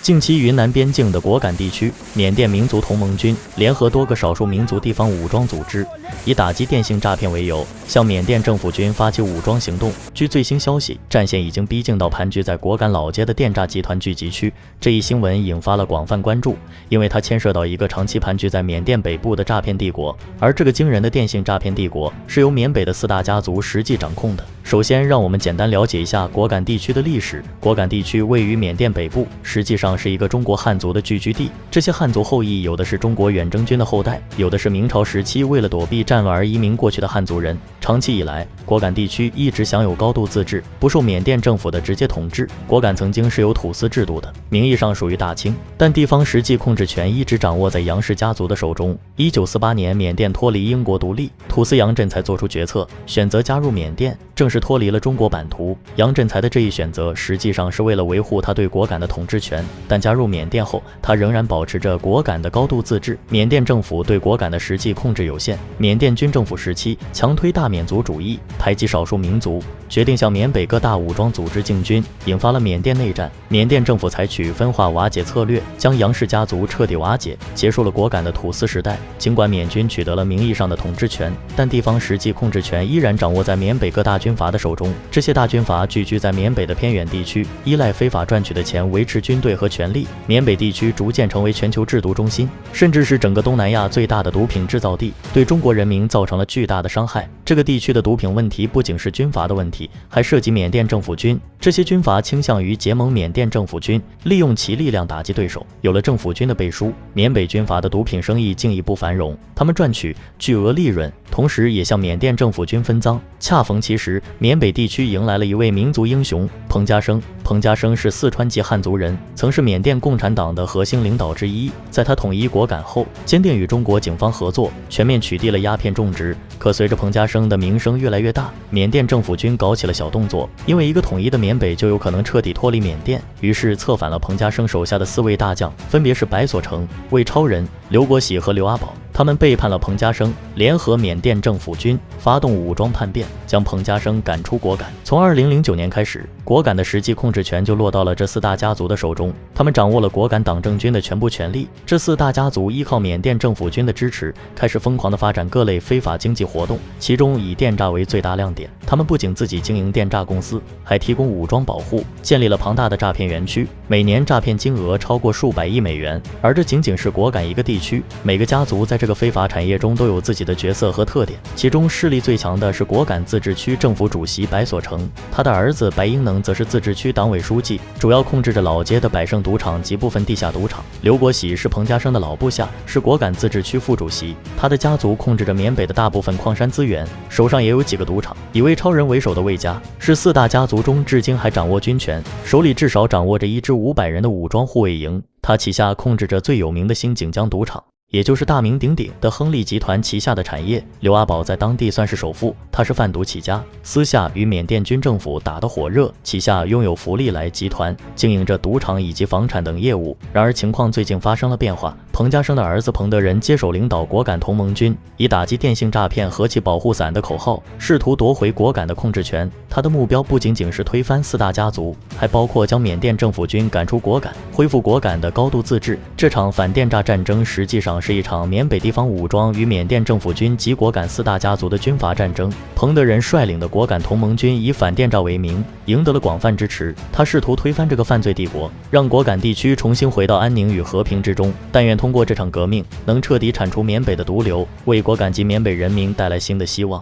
近期云南边境的果敢地区，缅甸民族同盟军联合多个少数民族地方武装组织，以打击电信诈骗为由，向缅甸政府军发起武装行动。据最新消息，战线已经逼近到盘踞在果敢老街的电诈集团聚集区。这一新闻引发了广泛关注，因为它牵涉到一个长期盘踞在缅甸北部的诈骗帝国，而这个惊人的电信诈骗帝国是由缅北的4大家族实际掌控的。首先，让我们简单了解一下果敢地区的历史。果敢地区位于缅甸北部，实际上是一个中国汉族的聚居地。这些汉族后裔有的是中国远征军的后代，有的是明朝时期为了躲避战乱而移民过去的汉族人。长期以来，果敢地区一直享有高度自治，不受缅甸政府的直接统治。果敢曾经是有土司制度的，名义上属于大清，但地方实际控制权一直掌握在杨氏家族的手中。1948年，缅甸脱离英国独立，土司杨振才做出决策，选择加入缅甸，正式脱离了中国版图。杨振才的这一选择实际上是为了维护他对果敢的统治权，但加入缅甸后，他仍然保持着果敢的高度自治。缅甸政府对果敢的实际控制有限。缅甸军政府时期强推大缅族主义，排挤少数民族，决定向缅北各大武装组织进军，引发了缅甸内战。缅甸政府采取分化瓦解策略，将杨氏家族彻底瓦解，结束了果敢的土司时代。尽管缅军取得了名义上的统治权，但地方实际控制权依然掌握在缅北各大军阀的手中。这些大军阀聚居在缅北的偏远地区，依赖非法赚取的钱维持军队和权力。缅北地区逐渐成为全球制毒中心，甚至是整个东南亚最大的毒品制造地，对中国人民造成了巨大的伤害。这个地区的毒品问题不仅是军阀的问题，还涉及缅甸政府军。这些军阀倾向于结盟缅甸政府军，利用其力量打击对手。有了政府军的背书，缅北军阀的毒品生意进一步繁荣，他们赚取巨额利润，同时也向缅甸政府军分赃。恰逢其时，缅北地区迎来了一位民族英雄彭家声。彭家声是四川籍汉族人，曾是缅甸共产党的核心领导之一。在他统一果敢后，坚定与中国警方合作，全面取缔了鸦片种植。可随着彭家声的名声越来越大，缅甸政府军搞起了小动作，因为一个统一的缅北就有可能彻底脱离缅甸，于是策反了彭家声手下的4位大将，分别是白所成、魏超人、刘国喜和刘阿宝。他们背叛了彭家声，联合缅甸政府军发动武装叛变，将彭家声赶出果敢。从2009年开始，果敢的实际控制权就落到了这4大家族的手中，他们掌握了果敢党政军的全部权力。这4大家族依靠缅甸政府军的支持，开始疯狂地发展各类非法经济活动，其中以电诈为最大亮点。他们不仅自己经营电诈公司，还提供武装保护，建立了庞大的诈骗园区，每年诈骗金额超过数百亿美元。而这仅仅是果敢一个地区，每个家族在这个非法产业中都有自己的角色和特点。其中势力最强的是果敢自治区政府主席白所成，他的儿子白英能则是自治区党委书记，主要控制着老街的百盛赌场及部分地下赌场。刘国喜是彭家声的老部下，是果敢自治区副主席，他的家族控制着缅北的大部分矿山资源，手上也有几个赌场。以魏超人为首的魏家是4大家族中至今还掌握军权，手里至少掌握着一支500人的武装护卫营，他旗下控制着最有名的新锦江赌场，也就是大名鼎鼎的亨利集团旗下的产业。刘阿宝在当地算是首富，他是贩毒起家，私下与缅甸军政府打得火热，旗下拥有福利来集团，经营着赌场以及房产等业务。然而情况最近发生了变化，彭家声的儿子彭德仁接手领导果敢同盟军，以打击电信诈骗和其保护伞的口号，试图夺回果敢的控制权。他的目标不仅仅是推翻4大家族，还包括将缅甸政府军赶出果敢，恢复果敢的高度自治。这场反电诈战争实际上是一场缅北地方武装与缅甸政府军及果敢4大家族的军阀战争。彭德仁率领的果敢同盟军以反电诈为名，赢得了广泛支持。他试图推翻这个犯罪帝国，让果敢地区重新回到安宁与和平之中。但愿通过这场革命，能彻底铲除缅北的毒瘤，为果敢及缅北人民带来新的希望。